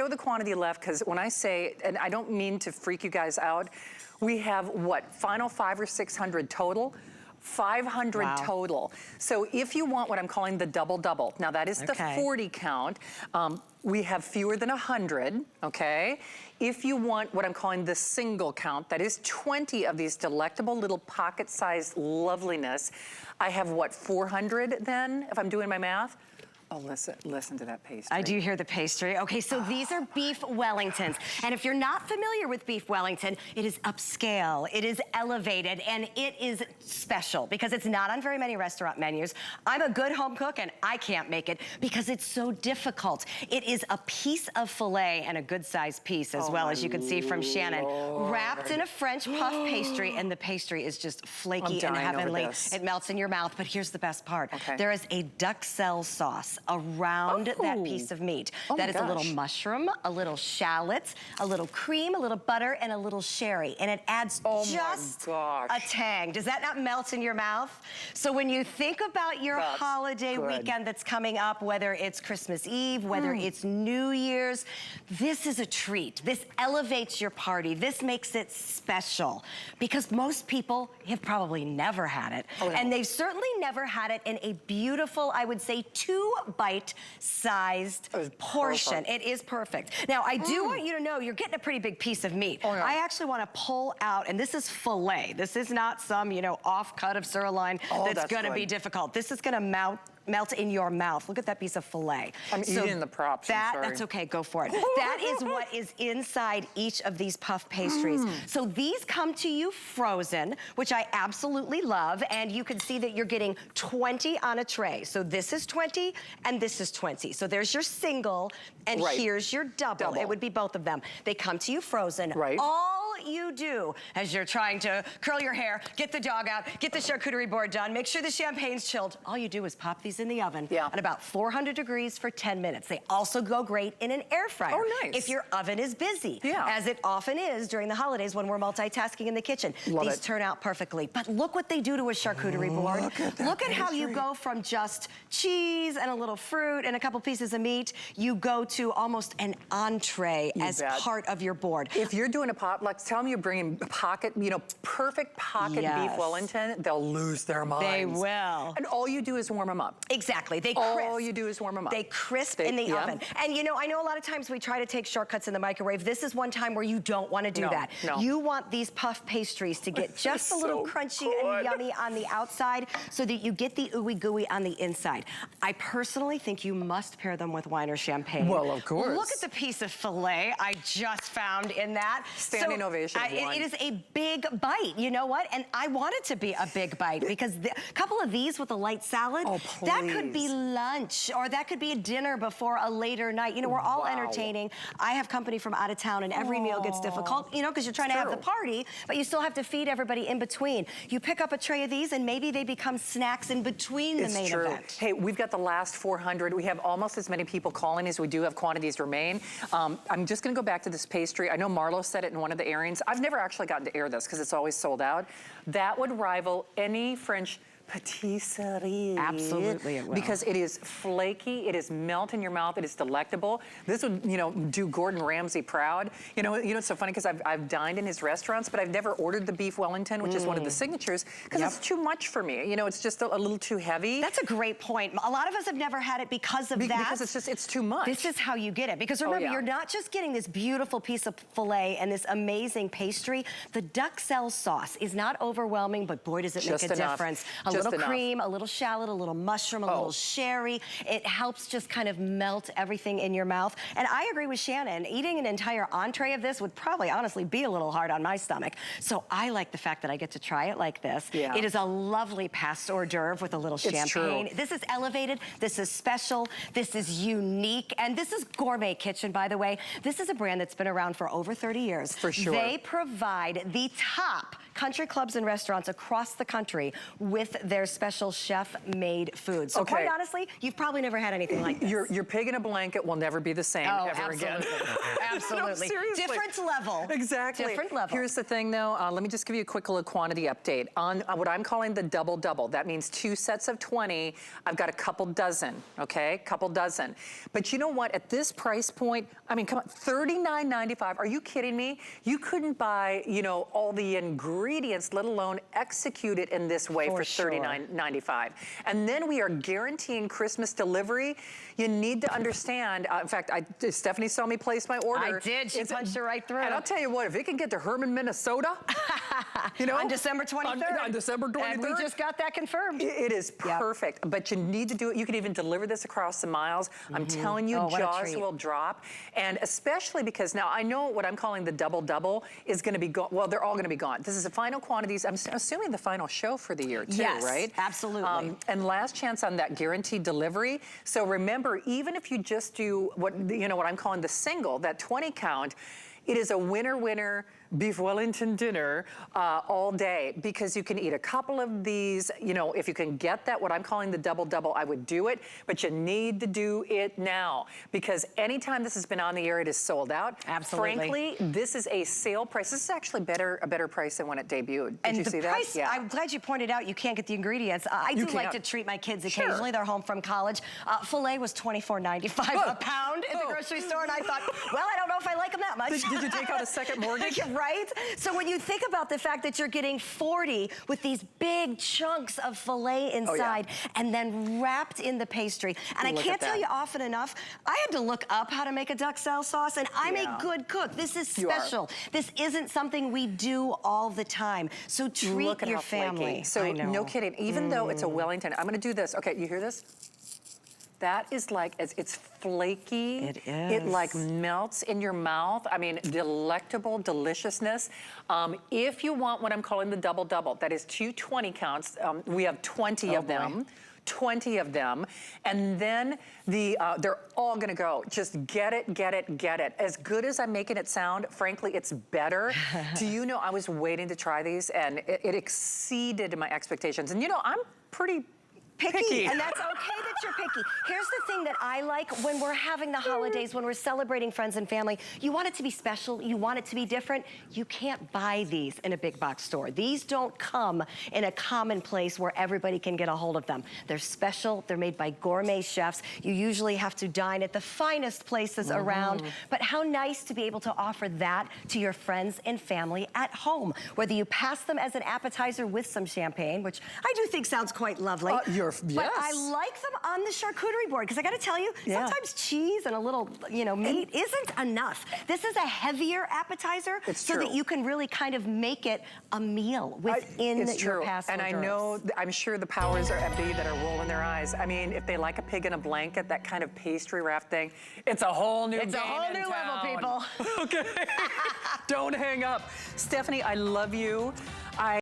Show the quantity left, because when I say, and I don't mean to freak you guys out, we have what, final 500 or 600 total? 500 total. So if you want what I'm calling the double-double, now that is the 40 count. We have fewer than 100, okay? If you want what I'm calling the single count, that is 20 of these delectable little pocket-sized loveliness. I have what, 400 then, if I'm doing my math? Oh, listen to that pastry. I do hear the pastry. Okay, so these are beef Wellingtons. And if you're not familiar with beef Wellington, it is upscale, it is elevated, and it is special because it's not on very many restaurant menus. I'm a good home cook and I can't make it because it's so difficult. It is a piece of filet and a good sized piece as well, as you can see from Shannon, wrapped in a French puff pastry, and the pastry is just flaky and heavenly. It melts in your mouth, but here's the best part. There is a duxelle sauce around that piece of meat. That is a little mushroom, a little shallot, a little cream, a little butter, and a little sherry. And it adds just a tang. Does that not melt in your mouth? So when you think about your holiday weekend that's coming up, whether it's Christmas Eve, whether it's New Year's, this is a treat. This elevates your party. This makes it special because most people have probably never had it. And they've certainly never had it in a beautiful, I would say, 2-bite sized portion. It is perfect. Now, I do want you to know you're getting a pretty big piece of meat. I actually want to pull out, and this is filet. This is not some, you know, off cut of sirloin that's going to be difficult. This is going to melt in your mouth. Look at that piece of filet. I'm eating the props, I'm sorry. That's okay, go for it. That is what is inside each of these puff pastries. So these come to you frozen, which I absolutely love, and you can see that you're getting 20 on a tray. So this is 20, and this is 20. So there's your single, and here's your double. It would be both of them. They come to you frozen. All you do as you're trying to curl your hair, get the dog out, get the charcuterie board done, make sure the champagne's chilled, all you do is pop these in the oven at about 400 degrees for 10 minutes. They also go great in an air fryer. If your oven is busy, as it often is during the holidays when we're multitasking in the kitchen. These turn out perfectly. But look what they do to a charcuterie board. Look at how you go from just cheese and a little fruit and a couple pieces of meat, you go to almost an entree as part of your board. If you're doing a potluck, tell them you're bringing pocket, you know, perfect pocket beef Wellington, they'll lose their minds. They will. And all you do is warm them up. Exactly. They crisp. All you do is warm them up. They crisp in the oven. And you know, I know a lot of times we try to take shortcuts in the microwave. This is one time where you don't want to do that. You want these puff pastries to get just a little crunchy and yummy on the outside so that you get the ooey gooey on the inside. I personally think you must pair them with wine or champagne. Well, of course. Look at the piece of filet I just found in that. Standing ovation. It is a big bite. You know what? And I want it to be a big bite because a couple of these with a light salad, that could be lunch, or that could be a dinner before a later night. You know, we're all entertaining. I have company from out of town, and every meal gets difficult, you know, because you're trying to have the party, but you still have to feed everybody in between. You pick up a tray of these, and maybe they become snacks in between the main event. Hey, we've got the last 400. We have almost as many people calling as we do have quantities remain. I'm just going to go back to this pastry. I know Marlo said it in one of the airings. I've never actually gotten to air this because it's always sold out. That would rival any French patisserie. Absolutely it will. Because it is flaky, it is melt in your mouth, it is delectable. This would, you know, do Gordon Ramsay proud. You know it's so funny because I've dined in his restaurants, but I've never ordered the beef Wellington, which is one of the signatures, because it's too much for me. You know, it's just a little too heavy. That's a great point. A lot of us have never had it because of that. Because it's too much. This is how you get it. Because remember, you're not just getting this beautiful piece of filet and this amazing pastry. The duxelle sauce is not overwhelming, but boy, does it make a difference. A little cream, a little shallot, a little mushroom, a little sherry. It helps just kind of melt everything in your mouth. And I agree with Shannon. Eating an entire entree of this would probably honestly be a little hard on my stomach. So I like the fact that I get to try it like this. It is a lovely past hors d'oeuvre with a little champagne. This is elevated. This is special. This is unique. And this is Gourmet Kitchen, by the way. This is a brand that's been around for over 30 years. For sure. They provide the top country clubs and restaurants across the country with their special chef-made food. So quite honestly, you've probably never had anything like this. Your pig in a blanket will never be the same ever again. Absolutely. No, seriously. Different level. Exactly. Different level. Here's the thing though, let me just give you a quick little quantity update. On what I'm calling the double-double, that means 2 sets of 20, I've got a couple dozen, okay? Couple dozen. But you know what, at this price point, I mean, come on, $39.95, are you kidding me? You couldn't buy, you know, all the ingredients, let alone execute it in this way for $39.95. And then we are guaranteeing Christmas delivery. You need to understand, in fact, Stephanie saw me place my order. I did, she punched it right through. And I'll tell you what, if it can get to Herman, Minnesota, you know. On December 23rd. On December 23rd. And we just got that confirmed. It is perfect, but you need to do it. You can even deliver this across the miles. I'm telling you, jaws will drop. And especially because now I know what I'm calling the double-double is gonna be gone. Well, they're all gonna be gone. This is the final quantities. I'm assuming the final show for the year too, right? Yes, absolutely. And last chance on that guaranteed delivery. So remember, even if you just do what, you know, what I'm calling the single, that 20 count, it is a winner beef Wellington dinner all day, because you can eat a couple of these. You know, if you can get that, what I'm calling the double-double, I would do it, but you need to do it now, because anytime this has been on the air, it is sold out. Absolutely. Frankly, this is a sale price. This is actually a better price than when it debuted. Did you see that? Price, yeah. I'm glad you pointed out you can't get the ingredients. I do like to treat my kids occasionally. They're home from college. Filet was $24.95 a pound at the grocery store, and I thought, well, I don't know if I like them that much. Did you take out a second mortgage? Right? So when you think about the fact that you're getting 40 with these big chunks of filet inside and then wrapped in the pastry, and I can't tell you often enough, I had to look up how to make a duxelle sauce, and I'm a good cook. This is special. This isn't something we do all the time. So treat your family. So no kidding, even though it's a Wellington, I'm gonna do this. Okay, you hear this? That is like, it's flaky. It is. It like melts in your mouth. I mean, delectable deliciousness. If you want what I'm calling the double-double, that is 2 20 counts. We have 20 of them. 20 of them, and then they're all gonna go. Just get it, get it, get it. As good as I'm making it sound, frankly, it's better. Do you know, I was waiting to try these, and it exceeded my expectations. And you know, I'm pretty picky. And that's okay that you're picky. Here's the thing that I like when we're having the holidays, when we're celebrating friends and family. You want it to be special. You want it to be different. You can't buy these in a big box store. These don't come in a common place where everybody can get a hold of them. They're special. They're made by gourmet chefs. You usually have to dine at the finest places around. But how nice to be able to offer that to your friends and family at home. Whether you pass them as an appetizer with some champagne, which I do think sounds quite lovely. But I like them on the charcuterie board, because I gotta tell you, sometimes cheese and a little, you know, meat isn't enough. This is a heavier appetizer so that you can really kind of make it a meal within your past hors d'oeuvres. And I know, I'm sure the powers at be that are rolling their eyes. I mean, if they like a pig in a blanket, that kind of pastry wrap thing, it's a whole new game. It's a whole new level, people. Okay, don't hang up. Stephanie, I love you.